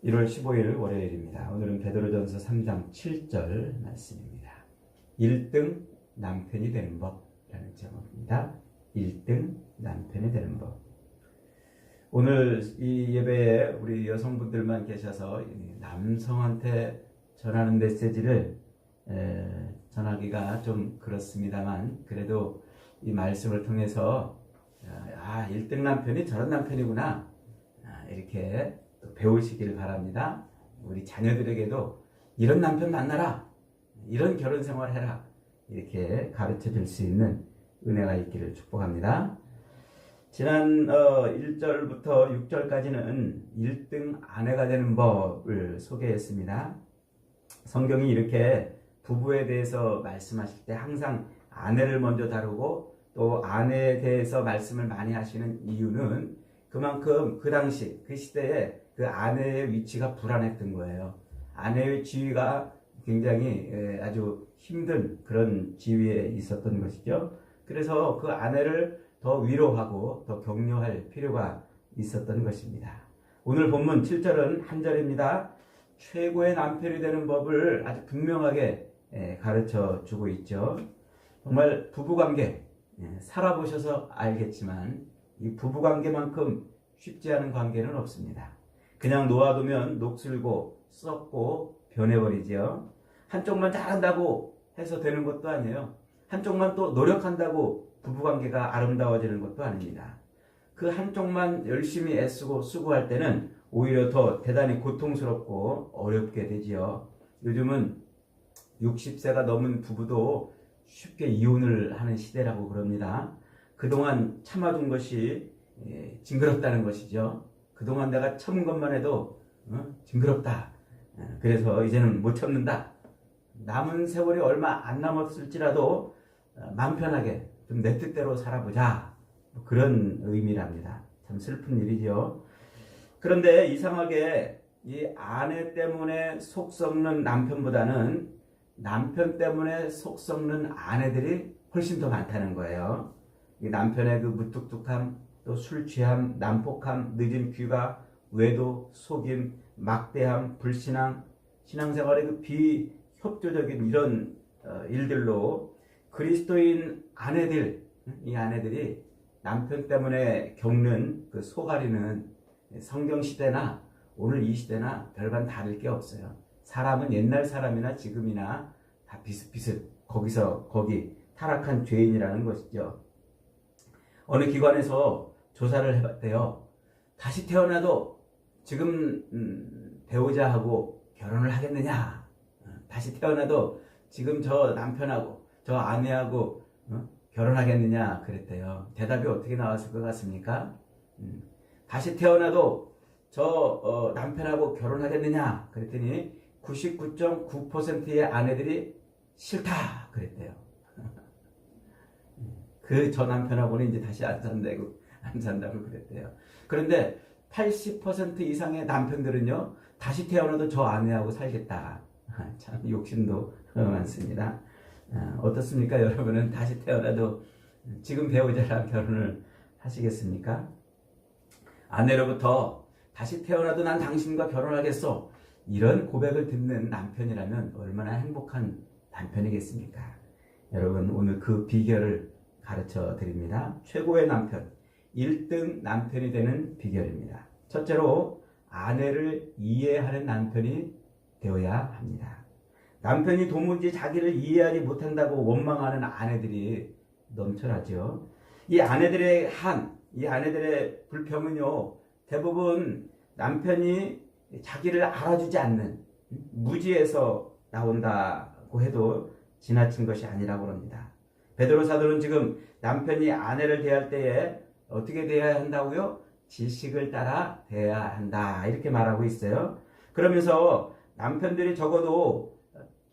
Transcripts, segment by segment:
1월 15일 월요일입니다. 오늘은 베드로전서 3장 7절 말씀입니다. 1등 남편이 되는 법이라는 제목입니다. 1등 남편이 되는 법. 오늘 이 예배에 우리 여성분들만 계셔서 남성한테 전하는 메시지를 전하기가 좀 그렇습니다만, 그래도 이 말씀을 통해서 1등 남편이 저런 남편이구나, 이렇게 또 배우시기를 바랍니다. 우리 자녀들에게도 이런 남편 만나라, 이런 결혼 생활 해라, 이렇게 가르쳐 줄 수 있는 은혜가 있기를 축복합니다. 지난 1절부터 6절까지는 1등 아내가 되는 법을 소개했습니다. 성경이 이렇게 부부에 대해서 말씀하실 때 항상 아내를 먼저 다루고 또 아내에 대해서 말씀을 많이 하시는 이유는 그만큼 그 당시 그 시대에 그 아내의 위치가 불안했던 거예요. 아내의 지위가 굉장히 아주 힘든 그런 지위에 있었던 것이죠. 그래서 그 아내를 더 위로하고 더 격려할 필요가 있었던 것입니다. 오늘 본문 7절은 한 절입니다. 최고의 남편이 되는 법을 아주 분명하게 가르쳐 주고 있죠. 정말 부부관계 살아보셔서 알겠지만 이 부부관계만큼 쉽지 않은 관계는 없습니다. 그냥 놓아두면 녹슬고 썩고 변해버리죠. 한쪽만 잘한다고 해서 되는 것도 아니에요. 한쪽만 또 노력한다고 부부관계가 아름다워지는 것도 아닙니다. 그 한쪽만 열심히 애쓰고 수고할 때는 오히려 더 대단히 고통스럽고 어렵게 되지요. 요즘은 60세가 넘은 부부도 쉽게 이혼을 하는 시대라고 그럽니다. 그동안 참아준 것이 징그럽다는 것이죠. 그동안 내가 참은 것만 해도 징그럽다. 그래서 이제는 못 참는다. 남은 세월이 얼마 안 남았을지라도 마음 편하게 좀 내 뜻대로 살아보자, 그런 의미랍니다. 참 슬픈 일이죠. 그런데 이상하게 이 아내 때문에 속 썩는 남편보다는 남편 때문에 속 썩는 아내들이 훨씬 더 많다는 거예요. 이 남편의 그 무뚝뚝함, 또 술 취함, 난폭함, 늦은 귀가, 외도, 속임, 막대함, 불신앙, 신앙생활의 그 비협조적인 이런 일들로 그리스도인 아내들, 이 아내들이 남편 때문에 겪는 그 속앓이는 성경 시대나 오늘 이 시대나 별반 다를 게 없어요. 사람은 옛날 사람이나 지금이나 다 비슷비슷 거기서 거기 타락한 죄인이라는 것이죠. 어느 기관에서 조사를 해봤대요. 다시 태어나도 지금 배우자하고 결혼을 하겠느냐? 다시 태어나도 지금 저 남편하고 저 아내하고 결혼하겠느냐 그랬대요. 대답이 어떻게 나왔을 것 같습니까? 다시 태어나도 저 남편하고 결혼하겠느냐 그랬더니 99.9%의 아내들이 싫다 그랬대요. 그 저 남편하고는 이제 다시 안 산다고 그랬대요. 그런데 80% 이상의 남편들은요, 다시 태어나도 저 아내하고 살겠다. 참 욕심도 많습니다. 어떻습니까? 여러분은 다시 태어나도 지금 배우자랑 결혼을 하시겠습니까? 아내로부터 다시 태어나도 난 당신과 결혼하겠어, 이런 고백을 듣는 남편이라면 얼마나 행복한 남편이겠습니까? 여러분, 오늘 그 비결을 가르쳐 드립니다. 최고의 남편, 1등 남편이 되는 비결입니다. 첫째로 아내를 이해하는 남편이 되어야 합니다. 남편이 도무지 자기를 이해하지 못한다고 원망하는 아내들이 넘쳐나죠. 이 아내들의 이 아내들의 불평은요, 대부분 남편이 자기를 알아주지 않는 무지에서 나온다고 해도 지나친 것이 아니라고 합니다. 베드로 사도는 지금 남편이 아내를 대할 때에 어떻게 대해야 한다고요? 지식을 따라 대해야 한다, 이렇게 말하고 있어요. 그러면서 남편들이 적어도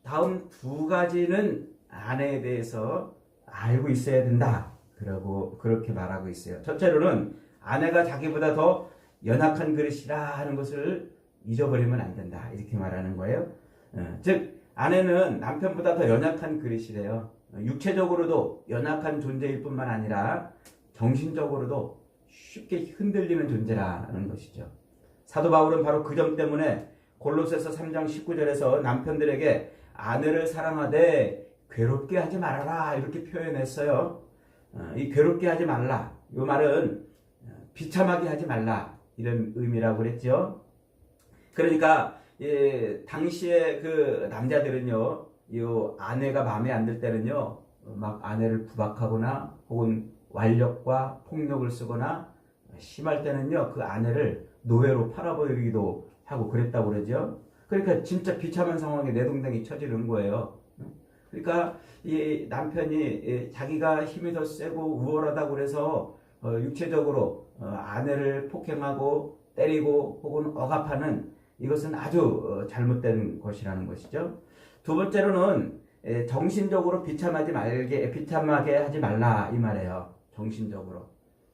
다음 두 가지는 아내에 대해서 알고 있어야 된다, 그렇게 말하고 있어요. 첫째로는 아내가 자기보다 더 연약한 그릇이라 하는 것을 잊어버리면 안 된다, 이렇게 말하는 거예요. 즉 아내는 남편보다 더 연약한 그릇이래요. 육체적으로도 연약한 존재일 뿐만 아니라 정신적으로도 쉽게 흔들리는 존재라는 것이죠. 사도 바울은 바로 그 점 때문에 골로새서 3장 19절에서 남편들에게 아내를 사랑하되 괴롭게 하지 말아라 이렇게 표현했어요. 이 괴롭게 하지 말라, 이 말은 비참하게 하지 말라 이런 의미라고 그랬죠. 그러니까 당시에 그 남자들은요, 이 아내가 마음에 안 들 때는요, 막 아내를 구박하거나 혹은 완력과 폭력을 쓰거나 심할 때는요, 그 아내를 노예로 팔아버리기도 하고 그랬다고 그러죠. 그러니까 진짜 비참한 상황에 내동댕이 처지는 거예요. 그러니까 이 남편이 자기가 힘이 더 세고 우월하다고 그래서 육체적으로 아내를 폭행하고 때리고 혹은 억압하는, 이것은 아주 잘못된 것이라는 것이죠. 두 번째로는 정신적으로 비참하게 하지 말라 이 말이에요. 정신적으로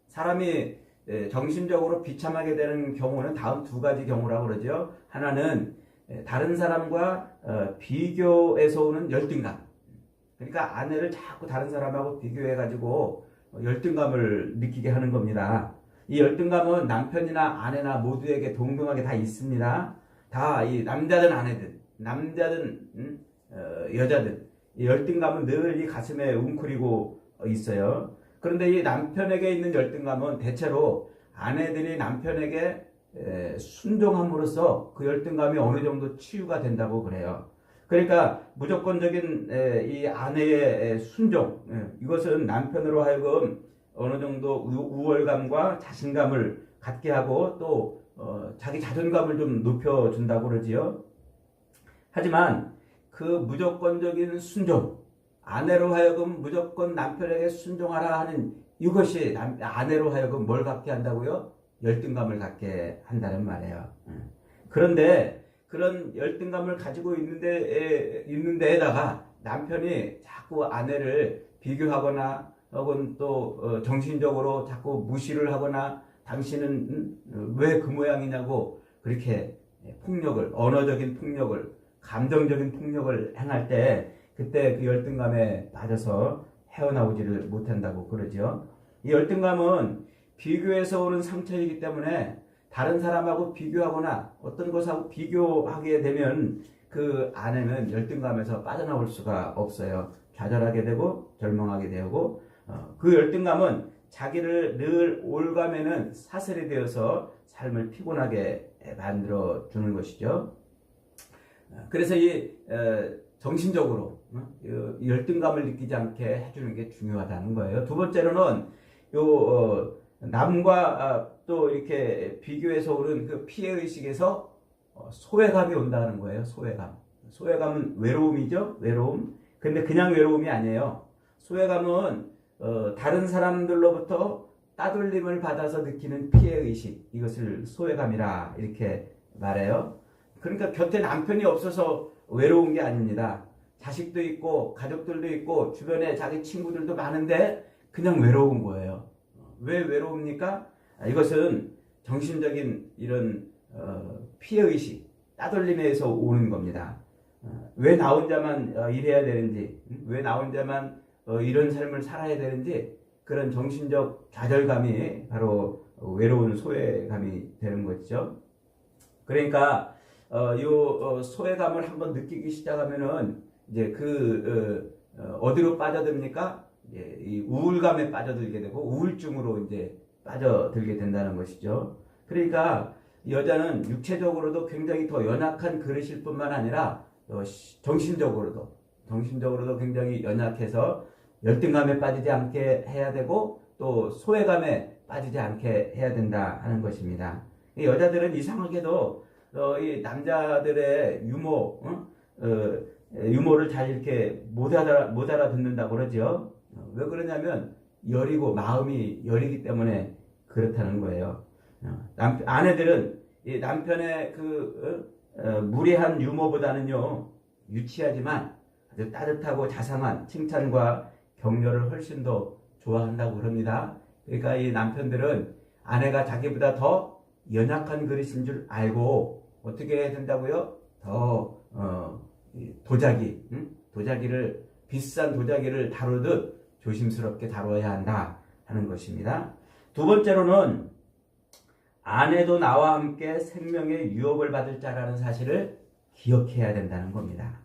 사람이 정신적으로 비참하게 되는 경우는 다음 두 가지 경우라고 그러죠. 하나는 다른 사람과 비교에서 오는 열등감. 그러니까 아내를 자꾸 다른 사람하고 비교해 가지고 열등감을 느끼게 하는 겁니다. 이 열등감은 남편이나 아내나 모두에게 동등하게 다 있습니다. 다 이 남자든 아내든, 남자든 여자든, 이 열등감은 늘 이 가슴에 웅크리고 있어요. 그런데 이 남편에게 있는 열등감은 대체로 아내들이 남편에게 순종함으로써 그 열등감이 어느 정도 치유가 된다고 그래요. 그러니까 무조건적인 이 아내의 순종, 이것은 남편으로 하여금 어느 정도 우월감과 자신감을 갖게 하고 또 자기 자존감을 좀 높여준다고 그러지요. 하지만 그 무조건적인 순종, 아내로 하여금 무조건 남편에게 순종하라 하는 이것이 아내로 하여금 뭘 갖게 한다고요? 열등감을 갖게 한다는 말이에요. 그런데 그런 열등감을 가지고 있는 데에다가 남편이 자꾸 아내를 비교하거나 혹은 또 정신적으로 자꾸 무시를 하거나 당신은 왜 그 모양이냐고 그렇게 폭력을, 언어적인 폭력을, 감정적인 폭력을 행할 때 그때 그 열등감에 빠져서 헤어나오지를 못한다고 그러죠. 이 열등감은 비교에서 오는 상처이기 때문에 다른 사람하고 비교하거나 어떤 것하고 비교하게 되면 그 아내는 열등감에서 빠져나올 수가 없어요. 좌절하게 되고 절망하게 되고 그 열등감은 자기를 늘 올가매는 사슬이 되어서 삶을 피곤하게 만들어 주는 것이죠. 그래서 이 정신적으로 열등감을 느끼지 않게 해주는 게 중요하다는 거예요. 두 번째로는 남과 또 이렇게 비교해서 오는 그 피해의식에서 소외감이 온다는 거예요. 소외감은 외로움이죠. 외로움. 근데 그냥 외로움이 아니에요. 소외감은 다른 사람들로부터 따돌림을 받아서 느끼는 피해의식, 이것을 소외감이라 이렇게 말해요. 그러니까 곁에 남편이 없어서 외로운 게 아닙니다. 자식도 있고 가족들도 있고 주변에 자기 친구들도 많은데 그냥 외로운 거예요. 왜 외로웁니까? 이것은 정신적인 이런 피해의식, 따돌림에 의해서 오는 겁니다. 왜 나 혼자만 일해야 되는지, 왜 나 혼자만 이런 삶을 살아야 되는지, 그런 정신적 좌절감이 바로 외로운 소외감이 되는 것이죠. 그러니까 이 소외감을 한번 느끼기 시작하면은 이제 어디로 빠져듭니까? 이 우울감에 빠져들게 되고 우울증으로 이제 빠져들게 된다는 것이죠. 그러니까 여자는 육체적으로도 굉장히 더 연약한 그릇일 뿐만 아니라 정신적으로도 굉장히 연약해서 열등감에 빠지지 않게 해야 되고 또 소외감에 빠지지 않게 해야 된다 하는 것입니다. 여자들은 이상하게도 이 남자들의 유머를 잘 이렇게 못 알아듣는다고 그러죠. 왜 그러냐면 마음이 여리기 때문에 그렇다는 거예요. 아내들은 이 남편의 무례한 유머보다는요, 유치하지만 아주 따뜻하고 자상한 칭찬과 격려를 훨씬 더 좋아한다고 그럽니다. 그러니까 이 남편들은 아내가 자기보다 더 연약한 그릇인 줄 알고 어떻게 해야 된다고요? 더 비싼 도자기를 다루듯 조심스럽게 다뤄야 한다 하는 것입니다. 두 번째로는 아내도 나와 함께 생명의 유업을 받을 자라는 사실을 기억해야 된다는 겁니다.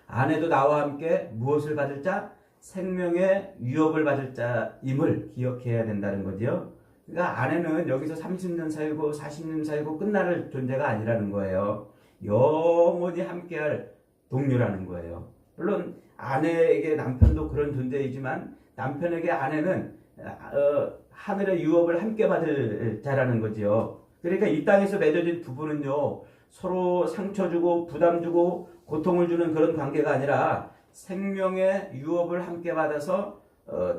아내도 나와 함께 무엇을 받을 자? 생명의 유업을 받을 자임을 기억해야 된다는 거죠. 그러니까 아내는 여기서 30년 살고 40년 살고 끝날 존재가 아니라는 거예요. 영원히 함께할 동료라는 거예요. 물론 아내에게 남편도 그런 존재이지만 남편에게 아내는 하늘의 유업을 함께 받을 자라는 거지요. 그러니까 이 땅에서 맺어진 부부는요, 서로 상처 주고 부담 주고 고통을 주는 그런 관계가 아니라 생명의 유업을 함께 받아서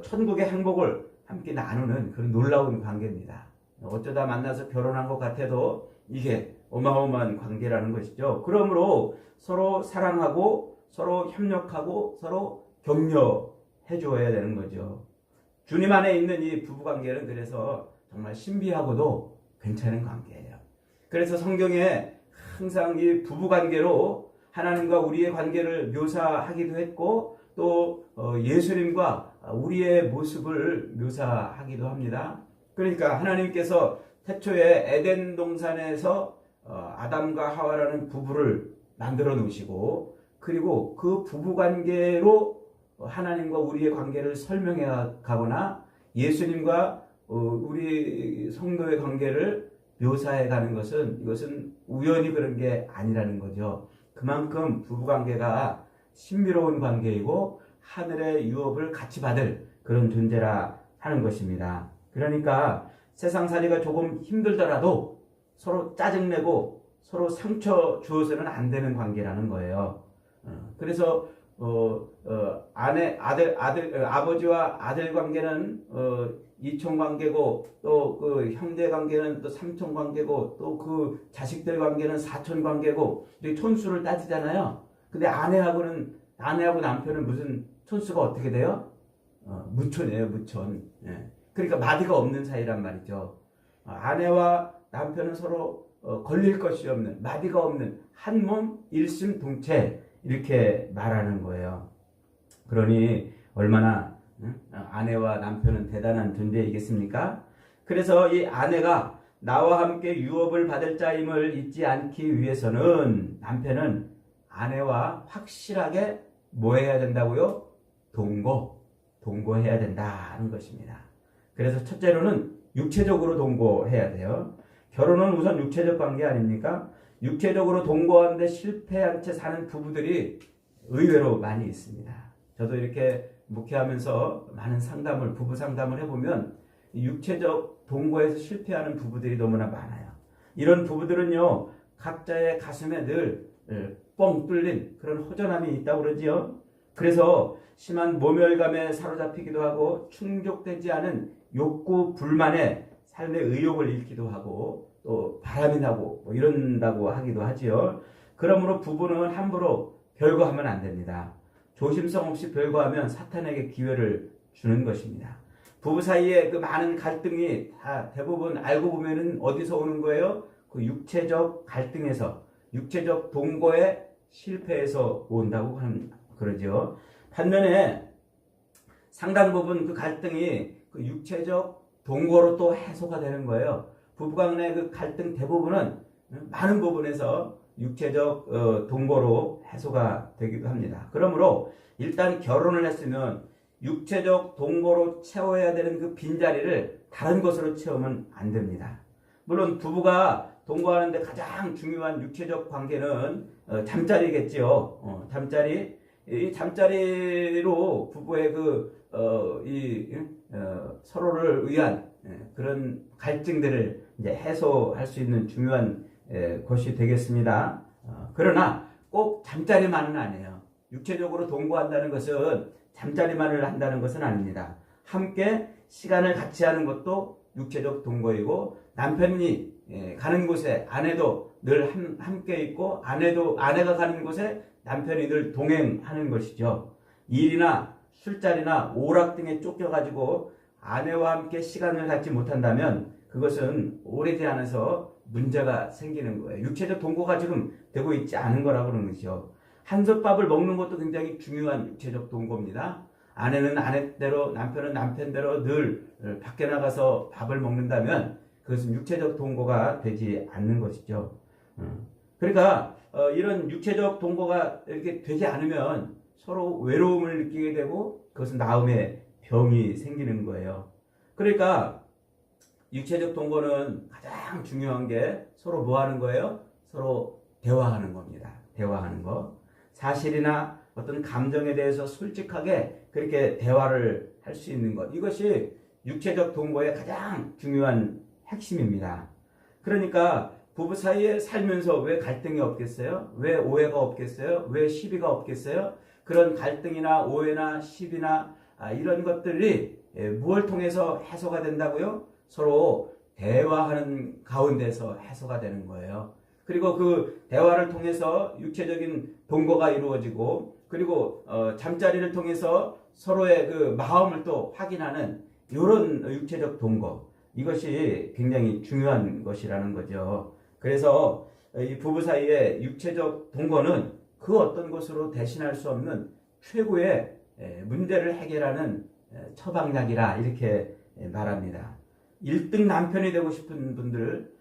천국의 행복을 함께 나누는 그런 놀라운 관계입니다. 어쩌다 만나서 결혼한 것 같아도 이게 어마어마한 관계라는 것이죠. 그러므로 서로 사랑하고 서로 협력하고 서로 격려해 줘야 되는 거죠. 주님 안에 있는 이 부부관계는 그래서 정말 신비하고도 괜찮은 관계예요. 그래서 성경에 항상 이 부부관계로 하나님과 우리의 관계를 묘사하기도 했고 또 예수님과 우리의 모습을 묘사하기도 합니다. 그러니까 하나님께서 태초에 에덴 동산에서 아담과 하와라는 부부를 만들어 놓으시고 그리고 그 부부관계로 하나님과 우리의 관계를 설명해 가거나 예수님과 우리 성도의 관계를 묘사해 가는 것은 이것은 우연히 그런 게 아니라는 거죠. 그만큼 부부관계가 신비로운 관계이고 하늘의 유업을 같이 받을 그런 존재라 하는 것입니다. 그러니까 세상살이가 조금 힘들더라도 서로 짜증내고 서로 상처 주어서는 안 되는 관계라는 거예요. 그래서 아버지와 아들 관계는 이촌 관계고 또 그 형제 관계는 또 삼촌 관계고 또 그 자식들 관계는 사촌 관계고 촌수를 따지잖아요. 근데 아내하고 남편은 무슨 촌수가 어떻게 돼요? 무촌이에요, 무촌. 예. 그러니까 마디가 없는 사이란 말이죠. 아내와 남편은 서로 걸릴 것이 없는 마디가 없는 한 몸 일심동체 이렇게 말하는 거예요. 그러니 얼마나 아내와 남편은 대단한 존재이겠습니까? 그래서 이 아내가 나와 함께 유업을 받을 자임을 잊지 않기 위해서는 남편은 아내와 확실하게 뭐 해야 된다고요? 동거해야 된다는 것입니다. 그래서 첫째로는 육체적으로 동거해야 돼요. 결혼은 우선 육체적 관계 아닙니까? 육체적으로 동거하는데 실패한 채 사는 부부들이 의외로 많이 있습니다. 저도 이렇게 목회하면서 많은 부부 상담을 해보면 육체적 동거에서 실패하는 부부들이 너무나 많아요. 이런 부부들은요, 각자의 가슴에 늘 뻥 뚫린 그런 허전함이 있다고 그러지요. 그래서 심한 모멸감에 사로잡히기도 하고 충족되지 않은 욕구 불만에 삶의 의욕을 잃기도 하고 또 바람이 나고 뭐 이런다고 하기도 하지요. 그러므로 부부는 함부로 별거하면 안 됩니다. 조심성 없이 별거하면 사탄에게 기회를 주는 것입니다. 부부 사이에 그 많은 갈등이 다 대부분 알고 보면은 어디서 오는 거예요? 그 육체적 갈등에서, 육체적 동거의 실패에서 온다고 그러죠. 반면에 상당 부분 그 갈등이 그 육체적 동거로 또 해소가 되는 거예요. 부부간의 그 갈등 대부분은 많은 부분에서 육체적 동거로 해소가 되기도 합니다. 그러므로 일단 결혼을 했으면 육체적 동거로 채워야 되는 그 빈자리를 다른 것으로 채우면 안 됩니다. 물론 부부가 동거하는데 가장 중요한 육체적 관계는 잠자리겠지요. 잠자리. 이 잠자리로 부부의 서로를 위한 그런 갈증들을 이제 해소할 수 있는 중요한 것이 되겠습니다. 그러나 꼭 잠자리만은 아니에요. 육체적으로 동거한다는 것은 잠자리만을 한다는 것은 아닙니다. 함께 시간을 같이 하는 것도 육체적 동거이고 남편이 가는 곳에 아내도 늘 함께 있고 아내가 가는 곳에 남편이 늘 동행하는 것이죠. 일이나 술자리나 오락 등에 쫓겨가지고 아내와 함께 시간을 갖지 못한다면 그것은 오래지 않아서 문제가 생기는 거예요. 육체적 동거가 지금 되고 있지 않은 거라고 그러는 것이죠. 한솥밥을 먹는 것도 굉장히 중요한 육체적 동거입니다. 아내는 아내대로 남편은 남편대로 늘 밖에 나가서 밥을 먹는다면 그것은 육체적 동거가 되지 않는 것이죠. 그러니까 이런 육체적 동거가 이렇게 되지 않으면 서로 외로움을 느끼게 되고 그것은 나음의 병이 생기는 거예요. 그러니까 육체적 동거는 가장 중요한 게 서로 뭐 하는 거예요? 서로 대화하는 겁니다. 대화하는 거. 사실이나 어떤 감정에 대해서 솔직하게 그렇게 대화를 할 수 있는 것. 이것이 육체적 동거의 가장 중요한 핵심입니다. 그러니까 부부 사이에 살면서 왜 갈등이 없겠어요? 왜 오해가 없겠어요? 왜 시비가 없겠어요? 그런 갈등이나 오해나 시비나 이런 것들이 무엇을 통해서 해소가 된다고요? 서로 대화하는 가운데서 해소가 되는 거예요. 그리고 그 대화를 통해서 육체적인 동거가 이루어지고 그리고 잠자리를 통해서 서로의 그 마음을 또 확인하는 이런 육체적 동거, 이것이 굉장히 중요한 것이라는 거죠. 그래서 이 부부 사이의 육체적 동거는 그 어떤 것으로 대신할 수 없는 최고의 문제를 해결하는 처방약이라 이렇게 말합니다. 1등 남편이 되고 싶은 분들,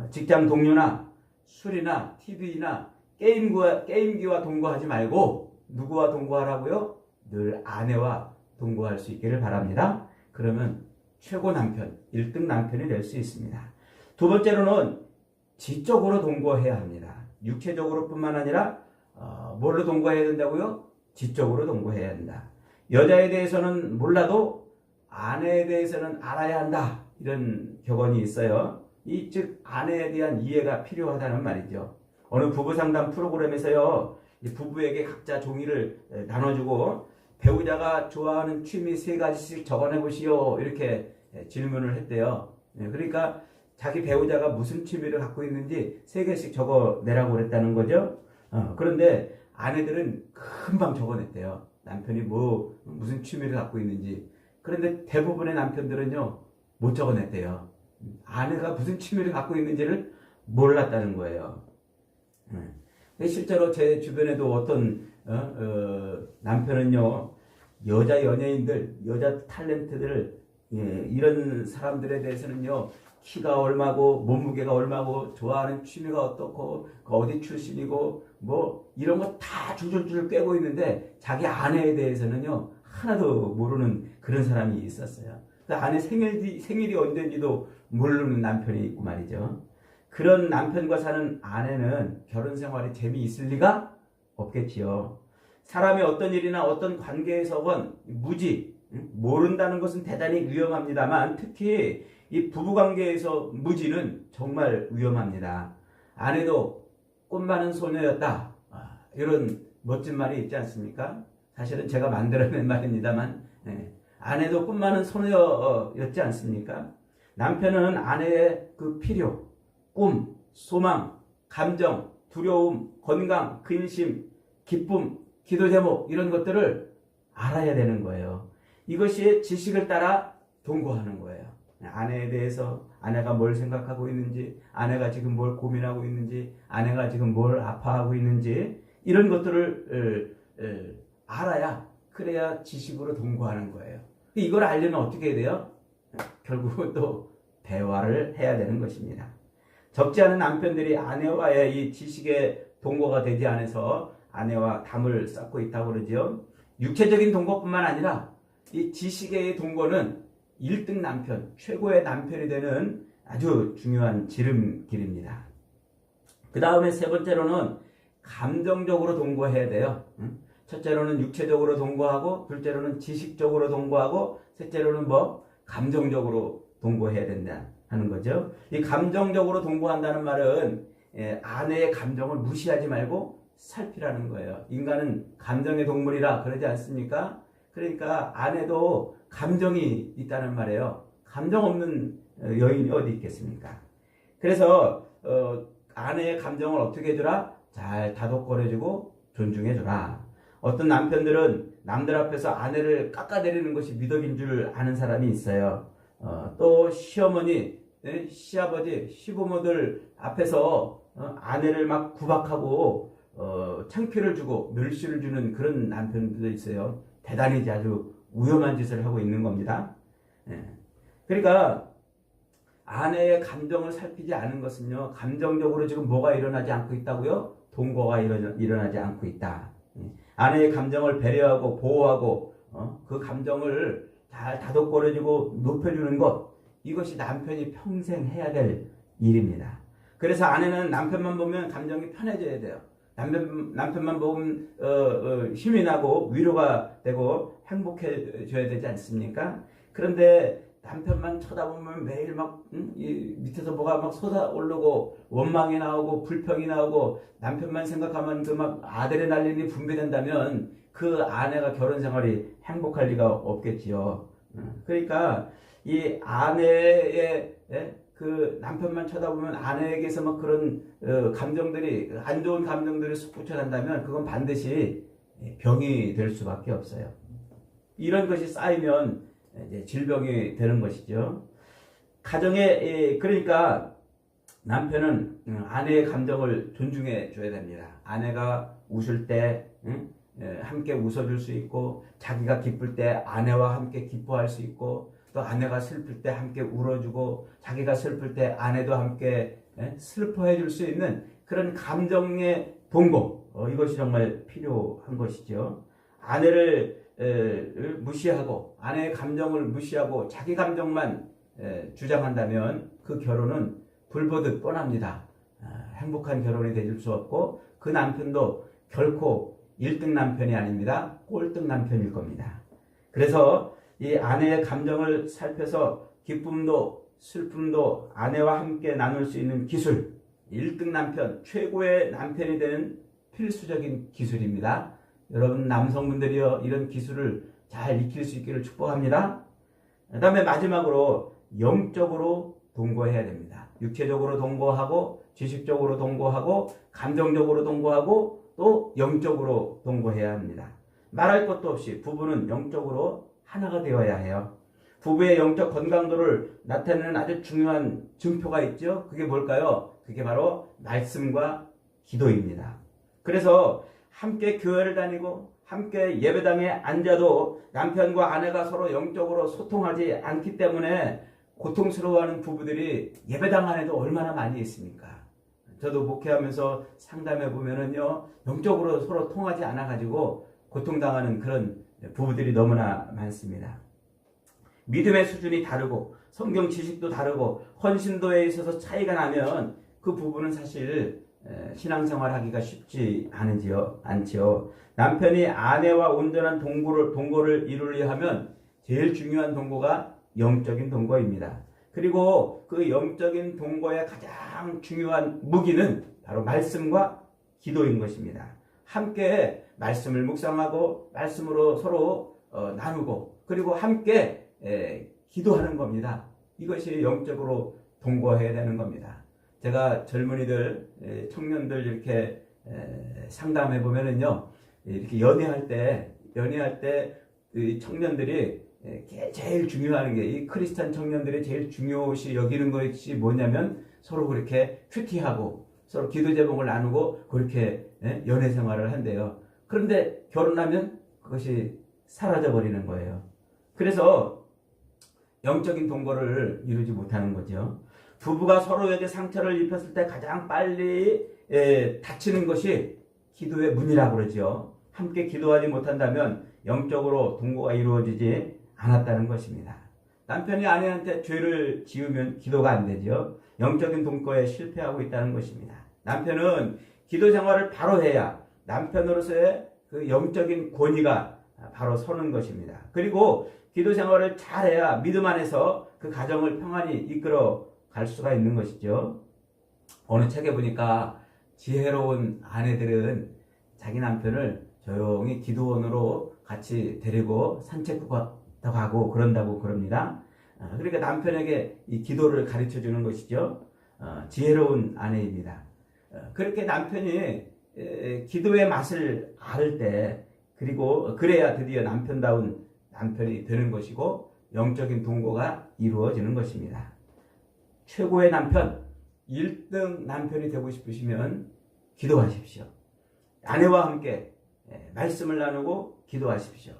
직장 동료나 술이나 TV나 게임기와 동거하지 말고 누구와 동거하라고요? 늘 아내와 동거할 수 있기를 바랍니다. 그러면 최고 남편, 1등 남편이 될 수 있습니다. 두 번째로는 지적으로 동거해야 합니다. 육체적으로 뿐만 아니라 뭘로 동거해야 된다고요? 지적으로 동거해야 한다. 여자에 대해서는 몰라도 아내에 대해서는 알아야 한다. 이런 격언이 있어요. 즉 아내에 대한 이해가 필요하다는 말이죠. 어느 부부 상담 프로그램에서요, 부부에게 각자 종이를 나눠주고 배우자가 좋아하는 취미 3가지씩 적어내 보시오 이렇게 질문을 했대요. 그러니까 자기 배우자가 무슨 취미를 갖고 있는지 3개씩 적어내라고 그랬다는 거죠. 그런데 아내들은 금방 적어냈대요. 남편이 무슨 취미를 갖고 있는지. 그런데 대부분의 남편들은요 못 적어냈대요. 아내가 무슨 취미를 갖고 있는지를 몰랐다는 거예요. 실제로 제 주변에도 어떤 남편은요 여자 연예인들, 여자 탤런트들, 이런 사람들에 대해서는요 키가 얼마고 몸무게가 얼마고 좋아하는 취미가 어떻고 어디 출신이고 뭐 이런 거 다 줄줄줄 꿰고 있는데 자기 아내에 대해서는요 하나도 모르는 그런 사람이 있었어요. 아내 생일이 언제인지도 모르는 남편이 있고 말이죠. 그런 남편과 사는 아내는 결혼 생활에 재미있을 리가 없겠지요. 사람이 어떤 일이나 어떤 관계에서건 모른다는 것은 대단히 위험합니다만 특히 이 부부관계에서 무지는 정말 위험합니다. 아내도 꽃 많은 소녀였다. 이런 멋진 말이 있지 않습니까? 사실은 제가 만들어낸 말입니다만 아내도 꽃 많은 소녀였지 않습니까? 남편은 아내의 그 필요, 꿈, 소망, 감정, 두려움, 건강, 근심, 기쁨, 기도 제목 이런 것들을 알아야 되는 거예요. 이것이 지식을 따라 동거하는 거예요. 아내에 대해서 아내가 뭘 생각하고 있는지, 아내가 지금 뭘 고민하고 있는지, 아내가 지금 뭘 아파하고 있는지 이런 것들을 알아야 그래야 지식으로 동거하는 거예요. 이걸 알려면 어떻게 해야 돼요? 결국은 또 대화를 해야 되는 것입니다. 적지 않은 남편들이 아내와의 이 지식의 동거가 되지 않아서 아내와 담을 쌓고 있다고 그러죠. 육체적인 동거뿐만 아니라 이 지식의 동거는 1등 남편, 최고의 남편이 되는 아주 중요한 지름길입니다. 그 다음에 세 번째로는 감정적으로 동거해야 돼요. 첫째로는 육체적으로 동거하고, 둘째로는 지식적으로 동거하고, 셋째로는 감정적으로 동거해야 된다 하는 거죠. 이 감정적으로 동거한다는 말은 아내의 감정을 무시하지 말고 살피라는 거예요. 인간은 감정의 동물이라 그러지 않습니까? 그러니까 아내도 감정이 있다는 말이에요. 감정 없는 여인이 어디 있겠습니까? 그래서 아내의 감정을 어떻게 해주라? 잘 다독거려주고 존중해주라. 어떤 남편들은 남들 앞에서 아내를 깎아내리는 것이 미덕인 줄 아는 사람이 있어요. 또 시어머니, 시아버지, 시부모들 앞에서 아내를 막 구박하고 창피를 주고 멸시를 주는 그런 남편들도 있어요. 대단히 아주 위험한 짓을 하고 있는 겁니다. 그러니까 아내의 감정을 살피지 않은 것은요, 감정적으로 지금 뭐가 일어나지 않고 있다고요? 동거가 일어나지 않고 있다. 아내의 감정을 배려하고 보호하고 그 감정을 잘 다독거려주고 높여주는 것, 이것이 남편이 평생 해야 될 일입니다. 그래서 아내는 남편만 보면 감정이 편해져야 돼요. 남편만 보면 힘이 나고 위로가 되고 행복해져야 되지 않습니까? 그런데 남편만 쳐다보면 매일 막 이 밑에서 뭐가 막 솟아오르고 원망이 나오고 불평이 나오고 남편만 생각하면 그 막 아드레날린이 분비된다면 그 아내가 결혼 생활이 행복할 리가 없겠지요. 그러니까 이 아내의 그 남편만 쳐다보면 아내에게서 막 그런 감정들이, 안 좋은 감정들이 솟구쳐 난다면 그건 반드시 병이 될 수밖에 없어요. 이런 것이 쌓이면 이제 질병이 되는 것이죠. 가정에, 그러니까 남편은 아내의 감정을 존중해 줘야 됩니다. 아내가 웃을 때 함께 웃어줄 수 있고, 자기가 기쁠 때 아내와 함께 기뻐할 수 있고, 또 아내가 슬플 때 함께 울어주고, 자기가 슬플 때 아내도 함께 슬퍼해 줄 수 있는 그런 감정의 동거, 이것이 정말 필요한 것이죠. 아내를 무시하고, 아내의 감정을 무시하고 자기 감정만 주장한다면 그 결혼은 불보듯 뻔합니다. 행복한 결혼이 되줄 수 없고, 그 남편도 결코 1등 남편이 아닙니다. 꼴등 남편일 겁니다. 그래서 이 아내의 감정을 살펴서 기쁨도 슬픔도 아내와 함께 나눌 수 있는 기술, 1등 남편, 최고의 남편이 되는 필수적인 기술입니다. 여러분 남성분들이요, 이런 기술을 잘 익힐 수 있기를 축복합니다. 그 다음에 마지막으로 영적으로 동거해야 됩니다. 육체적으로 동거하고, 지식적으로 동거하고, 감정적으로 동거하고, 또 영적으로 동거해야 합니다. 말할 것도 없이 부부는 영적으로 하나가 되어야 해요. 부부의 영적 건강도를 나타내는 아주 중요한 증표가 있죠. 그게 뭘까요? 그게 바로 말씀과 기도입니다. 그래서 함께 교회를 다니고 함께 예배당에 앉아도 남편과 아내가 서로 영적으로 소통하지 않기 때문에 고통스러워하는 부부들이 예배당 안에도 얼마나 많이 있습니까? 저도 목회하면서 상담해 보면은요, 영적으로 서로 통하지 않아가지고 고통당하는 그런 부부들이 너무나 많습니다. 믿음의 수준이 다르고 성경 지식도 다르고 헌신도에 있어서 차이가 나면 그 부부는 사실 신앙생활 하기가 쉽지 않지요. 남편이 아내와 온전한 동거를 이루려 하면 제일 중요한 동거가 영적인 동거입니다. 그리고 그 영적인 동거의 가장 중요한 무기는 바로 말씀과 기도인 것입니다. 함께 말씀을 묵상하고 말씀으로 서로 나누고, 그리고 함께 기도하는 겁니다. 이것이 영적으로 동거해야 되는 겁니다. 제가 젊은이들, 청년들 이렇게 상담해 보면은요, 이렇게 연애할 때 이 청년들이 제일 중요한 게, 이 크리스찬 청년들이 제일 중요시 여기는 것이 뭐냐면 서로 그렇게 큐티하고 서로 기도 제목을 나누고 그렇게 연애 생활을 한대요. 그런데 결혼하면 그것이 사라져 버리는 거예요. 그래서 영적인 동거를 이루지 못하는 거죠. 부부가 서로에게 상처를 입혔을 때 가장 빨리 다치는 것이 기도의 문이라고 그러죠. 함께 기도하지 못한다면 영적으로 동거가 이루어지지 않았다는 것입니다. 남편이 아내한테 죄를 지으면 기도가 안 되죠. 영적인 동거에 실패하고 있다는 것입니다. 남편은 기도 생활을 바로 해야 남편으로서의 그 영적인 권위가 바로 서는 것입니다. 그리고 기도 생활을 잘해야 믿음 안에서 그 가정을 평안히 이끌어 갈 수가 있는 것이죠. 어느 책에 보니까 지혜로운 아내들은 자기 남편을 조용히 기도원으로 같이 데리고 산책도 가고 그런다고 그럽니다. 그러니까 남편에게 이 기도를 가르쳐 주는 것이죠. 지혜로운 아내입니다. 그렇게 남편이 기도의 맛을 알 때, 그리고 그래야 드디어 남편다운 남편이 되는 것이고 영적인 동거가 이루어지는 것입니다. 최고의 남편, 1등 남편이 되고 싶으시면 기도하십시오. 아내와 함께 말씀을 나누고 기도하십시오.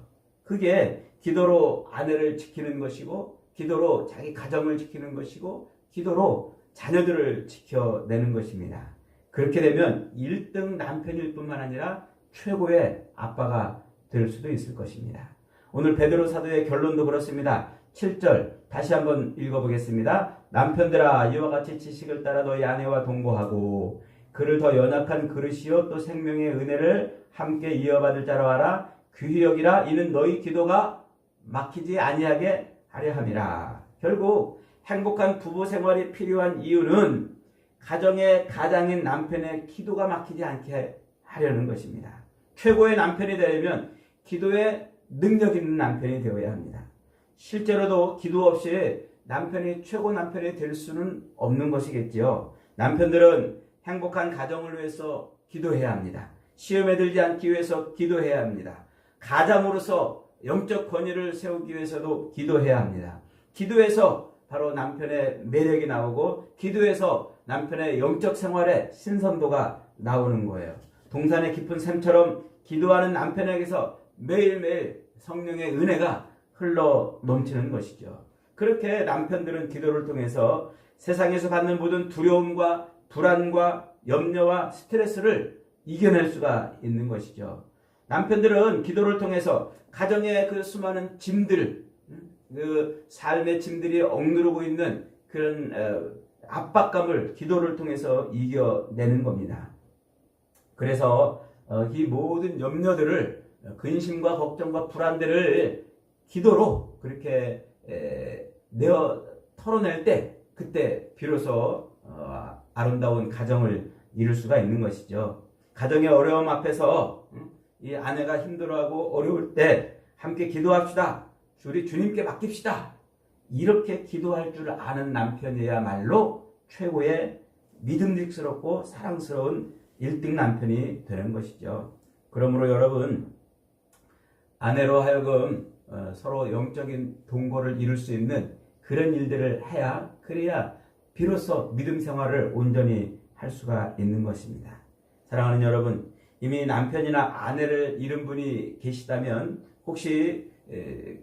그게 기도로 아내를 지키는 것이고, 기도로 자기 가정을 지키는 것이고, 기도로 자녀들을 지켜내는 것입니다. 그렇게 되면 1등 남편일 뿐만 아니라 최고의 아빠가 될 수도 있을 것입니다. 오늘 베드로 사도의 결론도 그렇습니다. 7절 다시 한번 읽어보겠습니다. 남편들아 이와 같이 지식을 따라 너희 아내와 동거하고 그를 더 연약한 그릇이요 또 생명의 은혜를 함께 이어받을 자로 하라. 귀히 여기라. 이는 너희 기도가 막히지 아니하게 하려 함이라. 결국 행복한 부부 생활이 필요한 이유는 가정의 가장인 남편의 기도가 막히지 않게 하려는 것입니다. 최고의 남편이 되려면 기도에 능력 있는 남편이 되어야 합니다. 실제로도 기도 없이 남편이 최고 남편이 될 수는 없는 것이겠지요. 남편들은 행복한 가정을 위해서 기도해야 합니다. 시험에 들지 않기 위해서 기도해야 합니다. 가장으로서 영적 권위를 세우기 위해서도 기도해야 합니다. 기도해서 바로 남편의 매력이 나오고 기도해서 남편의 영적 생활에 신선도가 나오는 거예요. 동산의 깊은 샘처럼 기도하는 남편에게서 매일매일 성령의 은혜가 흘러 넘치는 것이죠. 그렇게 남편들은 기도를 통해서 세상에서 받는 모든 두려움과 불안과 염려와 스트레스를 이겨낼 수가 있는 것이죠. 남편들은 기도를 통해서 가정의 그 수많은 짐들, 그 삶의 짐들이 억누르고 있는 그런 압박감을 기도를 통해서 이겨내는 겁니다. 그래서 이 모든 염려들을 근심과 걱정과 불안들을 기도로 그렇게 내어 털어낼 때 그때 비로소 아름다운 가정을 이룰 수가 있는 것이죠. 가정의 어려움 앞에서 이 아내가 힘들어하고 어려울 때 함께 기도합시다. 우리 주님께 맡깁시다. 이렇게 기도할 줄 아는 남편이야말로 최고의 믿음직스럽고 사랑스러운 1등 남편이 되는 것이죠. 그러므로 여러분, 아내로 하여금 서로 영적인 동거를 이룰 수 있는 그런 일들을 해야, 그래야 비로소 믿음 생활을 온전히 할 수가 있는 것입니다. 사랑하는 여러분, 이미 남편이나 아내를 잃은 분이 계시다면, 혹시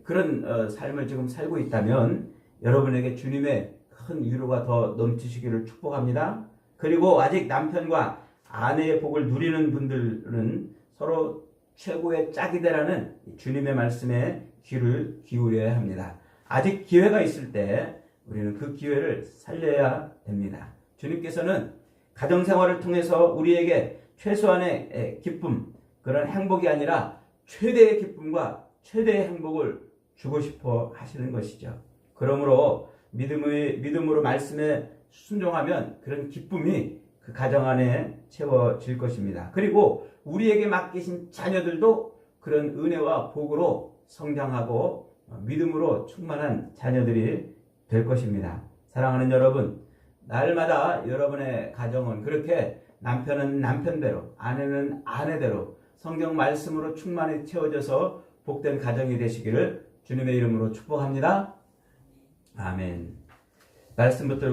그런 삶을 지금 살고 있다면 여러분에게 주님의 큰 위로가 더 넘치시기를 축복합니다. 그리고 아직 남편과 아내의 복을 누리는 분들은 서로 최고의 짝이 되라는 주님의 말씀에 귀를 기울여야 합니다. 아직 기회가 있을 때 우리는 그 기회를 살려야 됩니다. 주님께서는 가정생활을 통해서 우리에게 최소한의 기쁨, 그런 행복이 아니라 최대의 기쁨과 최대의 행복을 주고 싶어 하시는 것이죠. 그러므로 믿음으로 말씀에 순종하면 그런 기쁨이 그 가정 안에 채워질 것입니다. 그리고 우리에게 맡기신 자녀들도 그런 은혜와 복으로 성장하고 믿음으로 충만한 자녀들이 될 것입니다. 사랑하는 여러분, 날마다 여러분의 가정은 그렇게 남편은 남편대로, 아내는 아내대로 성경 말씀으로 충만히 채워져서 복된 가정이 되시기를 주님의 이름으로 축복합니다. 아멘. 말씀 붙들고